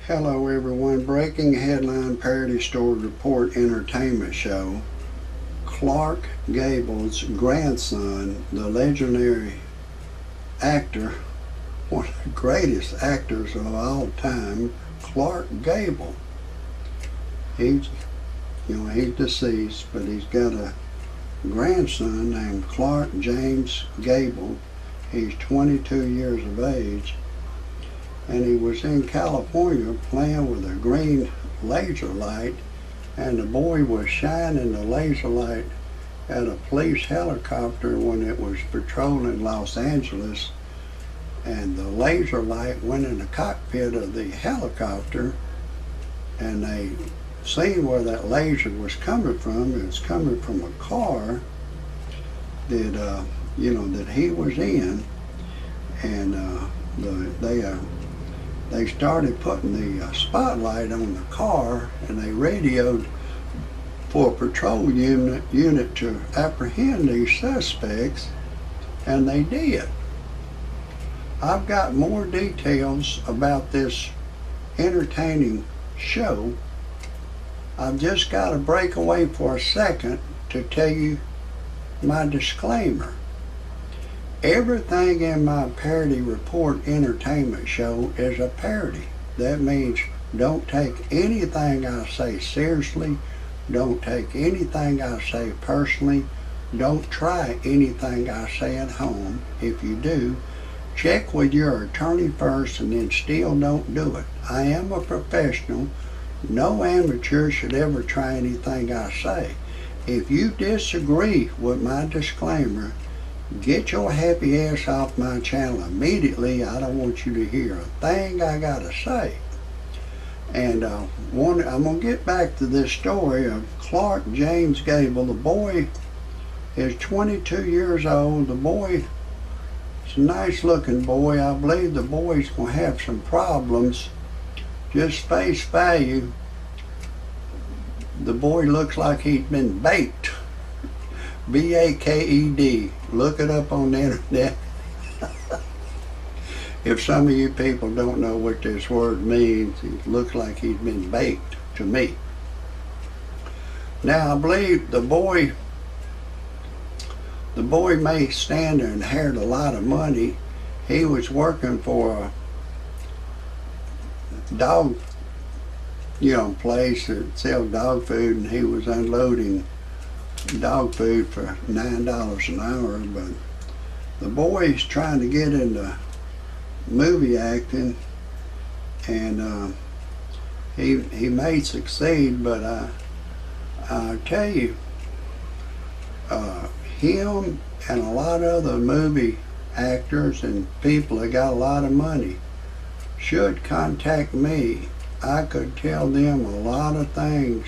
Hello everyone, breaking headline parody story report entertainment show. Clark Gable's grandson, the legendary actor, one of the greatest actors of all time, Clark Gable. He's deceased, but he's got a grandson named Clark James Gable. He's 22 years of age. And he was in California playing with a green laser light, and the boy was shining the laser light at a police helicopter when it was patrolling Los Angeles, and the laser light went in the cockpit of the helicopter, and they seen where that laser was coming from. It was coming from a car that that he was in, and they started putting the spotlight on the car, and they radioed for a patrol unit to apprehend these suspects, and they did. I've got more details about this entertaining show. I've just got to break away for a second to tell you my disclaimer. Everything in my parody report entertainment show is a parody. That means don't take anything I say seriously. Don't take anything I say personally. Don't try anything I say at home. If you do, check with your attorney first and then still don't do it. I am a professional. No amateur should ever try anything I say. If you disagree with my disclaimer, get your happy ass off my channel immediately. I don't want you to hear a thing I gotta say. And I'm gonna get back to this story of Clark James Gable. The boy is 22 years old. The boy is a nice looking boy. I believe the boy's gonna have some problems. Just face value, the boy looks like he's been baked. B-A-K-E-D. Look it up on the internet. If some of you people don't know what this word means, it looks like he's been baked to me. Now I believe the boy may stand there and inherit a lot of money. He was working for a dog place that sells dog food, and he was unloading dog food for $9 an hour. But the boy's trying to get into movie acting, and he may succeed, but I tell you, him and a lot of other movie actors and people that got a lot of money should contact me. I could tell them a lot of things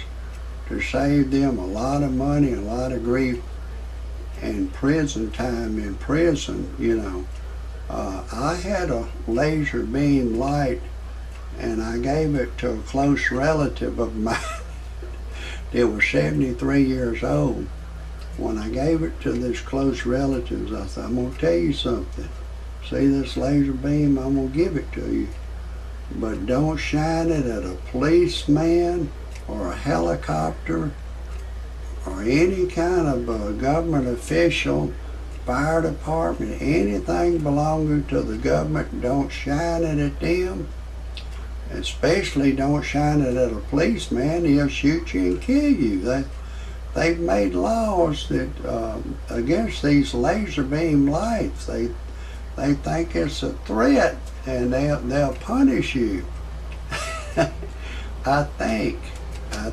to save them a lot of money, a lot of grief, and prison time in prison. I had a laser beam light, and I gave it to a close relative of mine that was 73 years old. When I gave it to this close relative, I said, I'm going to tell you something. See this laser beam? I'm going to give it to you. But don't shine it at a policeman or a helicopter or any kind of a government official, fire department, anything belonging to the government. Don't shine it at them. Especially don't shine it at a policeman. He'll shoot you and kill you. They've made laws that against these laser beam lights. They think it's a threat, and they'll punish you. I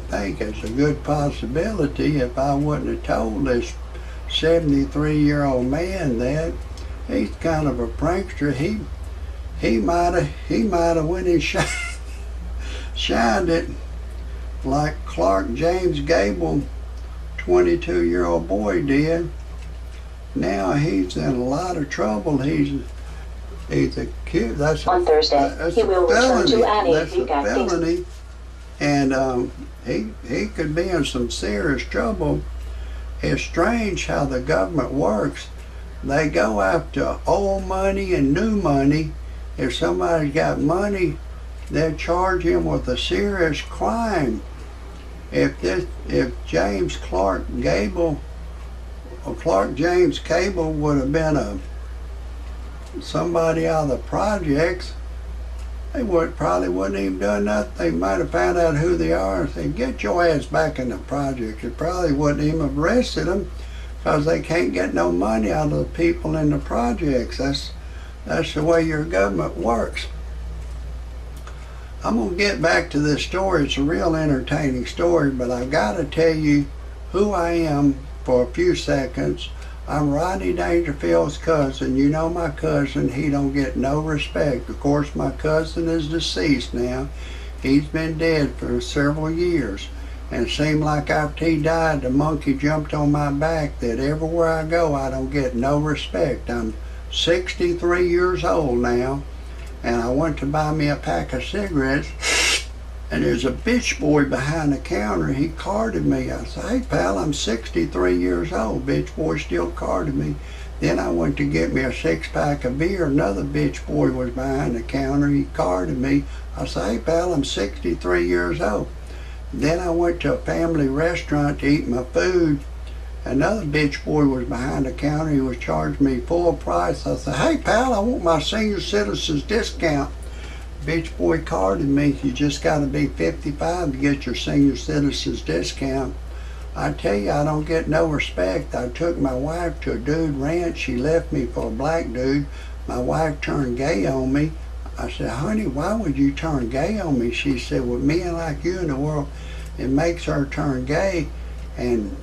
think it's a good possibility. If I wouldn't have told this 73-year-old man that, he's kind of a prankster. He might have went and shined it like Clark James Gable, 22-year-old boy, did. Now he's in a lot of trouble. He's accused. That's on Thursday. He will return to Annie. That's a felony. And he could be in some serious trouble. It's strange how the government works. They go after old money and new money. If somebody's got money they'll charge him with a serious crime. If James Clark Gable or Clark James Cable would have been somebody out of the projects, they probably wouldn't even done nothing. They might have found out who they are and said, get your ass back in the projects. It probably wouldn't even have arrested them because they can't get no money out of the people in the projects. That's the way your government works. I'm going to get back to this story. It's a real entertaining story, but I've got to tell you who I am for a few seconds. I'm Rodney Dangerfield's cousin. You know my cousin, he don't get no respect. Of course, my cousin is deceased now. He's been dead for several years. And it seemed like after he died, the monkey jumped on my back that everywhere I go, I don't get no respect. I'm 63 years old now, and I went to buy me a pack of cigarettes, and there's a bitch boy behind the counter. He carded me. I said, hey pal, I'm 63 years old. Bitch boy still carded me. Then I went to get me a 6-pack of beer. Another bitch boy was behind the counter. He carded me. I said, hey pal, I'm 63 years old. Then I went to a family restaurant to eat my food. Another bitch boy was behind the counter. He was charging me full price. I said, hey pal, I want my senior citizens discount. Bitch boy carded me. You just got to be 55 to get your senior citizens discount. I tell you, I don't get no respect. I took my wife to a dude ranch. She left me for a black dude. My wife turned gay on me. I said, honey, why would you turn gay on me? She said, with men like you in the world, it makes her turn gay. And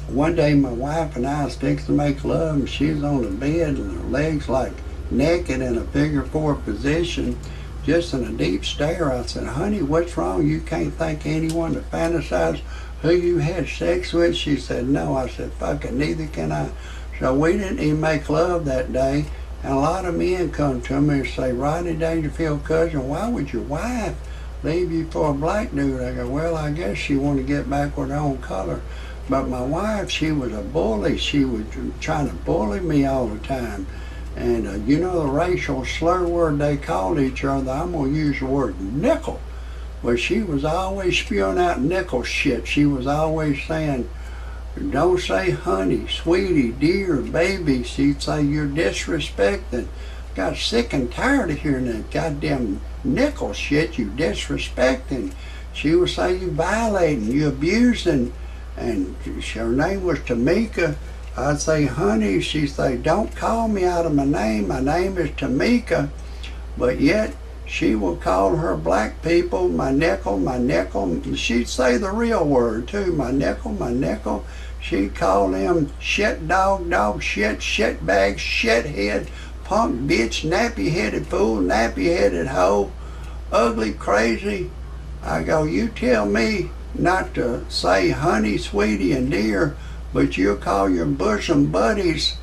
one day my wife and I was fixing to make love, and she was on the bed and her legs like naked in a figure 4 position, just in a deep stare. I said, honey, what's wrong? You can't think of anyone to fantasize who you had sex with? She said, no. I said, fuck it, neither can I. So we didn't even make love that day. And a lot of men come to me and say, Rodney Dangerfield, cousin, why would your wife leave you for a black dude? I go, well, I guess she wanted to get back with her own color. But my wife, she was a bully. She was trying to bully me all the time. And you know the racial slur word they called each other, I'm going to use the word nickel. Well, she was always spewing out nickel shit. She was always saying, don't say honey, sweetie, dear, baby. She'd say you're disrespecting. Got sick and tired of hearing that goddamn nickel shit, you disrespecting. She would say you violating, you abusing. And her name was Tamika. I'd say, honey, she'd say, don't call me out of my name is Tamika. But yet, she would call her black people my nickel, my nickel. She'd say the real word too, my nickel, my nickel. She'd call them shit dog, dog shit, shit bag, shit head, punk bitch, nappy headed fool, nappy headed hoe, ugly, crazy. I go, you tell me not to say honey, sweetie, and dear, but you call your bosom buddies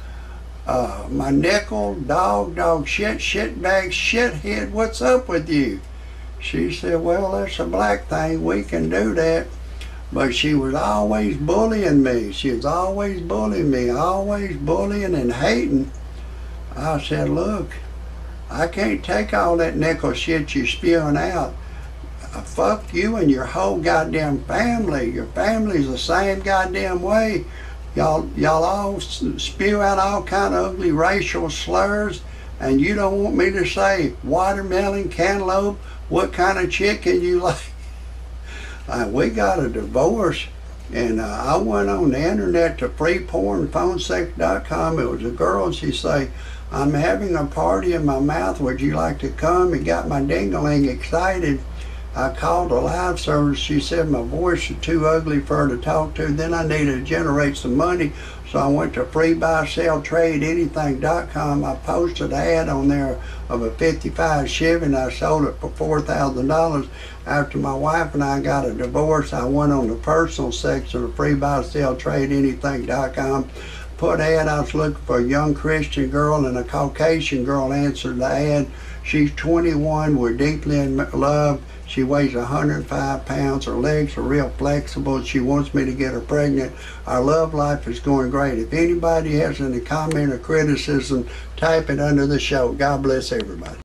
my nickel, dog, dog shit, shit bag, shit head. What's up with you? She said, well, that's a black thing. We can do that. But she was always bullying me. She was always bullying me, always bullying and hating. I said, look, I can't take all that nickel shit you're spewing out. Fuck you and your whole goddamn family. Your family's the same goddamn way. Y'all all spew out all kind of ugly racial slurs, and you don't want me to say watermelon, cantaloupe, what kind of chicken you like. We got a divorce, and I went on the internet to freepornphonesex.com. It was a girl, and she say, I'm having a party in my mouth, would you like to come? It got my ding-a-ling excited. I called a live service. She said my voice is too ugly for her to talk to. Then I needed to generate some money, so I went to freebuyseltradeanything.com. I posted an ad on there of a 55 Chevy, and I sold it for $4,000. After my wife and I got a divorce, I went on the personal section of freebuyseltradeanything.com. Put an ad, I was looking for a young Christian girl, and a Caucasian girl answered the ad. She's 21, we're deeply in love. She weighs 105 pounds. Her legs are real flexible. She wants me to get her pregnant. Our love life is going great. If anybody has any comment or criticism, type it under the show. God bless everybody.